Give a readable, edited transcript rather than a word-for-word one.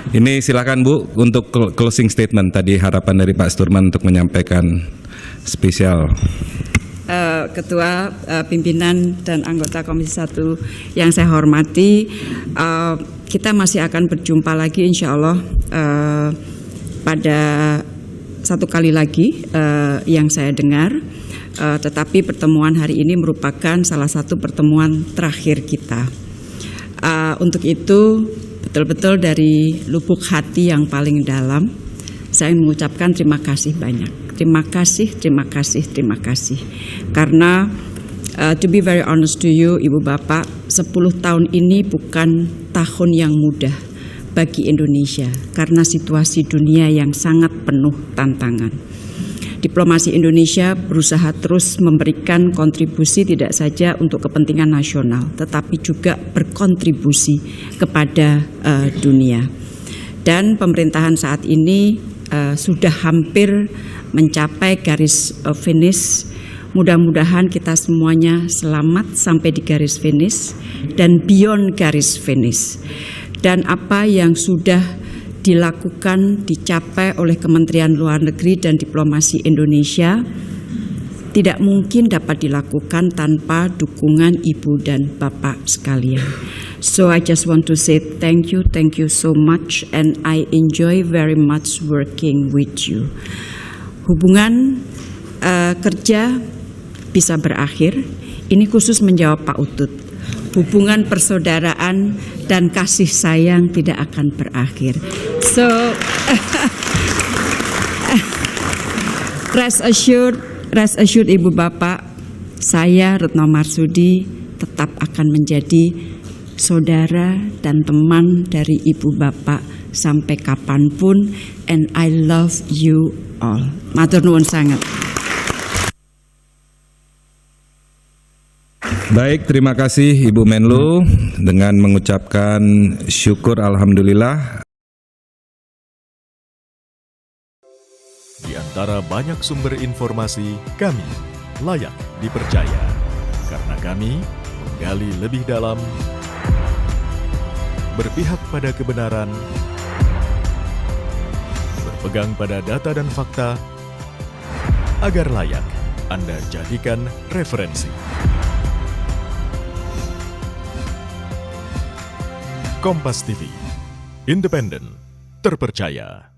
Ini silakan Bu untuk closing statement tadi, harapan dari Pak Sturman untuk menyampaikan spesial. Ketua, pimpinan dan anggota Komisi 1 yang saya hormati, kita masih akan berjumpa lagi insya Allah pada satu kali lagi yang saya dengar, tetapi pertemuan hari ini merupakan salah satu pertemuan terakhir kita. Untuk itu betul-betul dari lubuk hati yang paling dalam saya mengucapkan terima kasih banyak. Terima kasih, terima kasih, terima kasih. Karena to be very honest to you, Ibu Bapak, 10 tahun ini bukan tahun yang mudah bagi Indonesia karena situasi dunia yang sangat penuh tantangan. Diplomasi Indonesia berusaha terus memberikan kontribusi tidak saja untuk kepentingan nasional, tetapi juga berkontribusi kepada dunia. Dan pemerintahan saat ini sudah hampir mencapai garis finish. Mudah-mudahan kita semuanya selamat sampai di garis finish dan beyond garis finish. Dan apa yang sudah dilakukan, dicapai oleh Kementerian Luar Negeri dan Diplomasi Indonesia tidak mungkin dapat dilakukan tanpa dukungan Ibu dan Bapak sekalian. So I just want to say thank you so much, and I enjoy very much working with you. Hubungan kerja bisa berakhir, ini khusus menjawab Pak Utut. Hubungan persaudaraan dan kasih sayang tidak akan berakhir. So rest assured Ibu Bapak, saya Retno Marsudi tetap akan menjadi saudara dan teman dari Ibu Bapak sampai kapanpun, and I love you all. Matur nuwun sangat. Baik, terima kasih Ibu Menlu. Dengan mengucapkan syukur alhamdulillah. Di antara banyak sumber informasi, kami layak dipercaya karena kami menggali lebih dalam, berpihak pada kebenaran, berpegang pada data dan fakta, agar layak Anda jadikan referensi. Kompas TV, independen, terpercaya.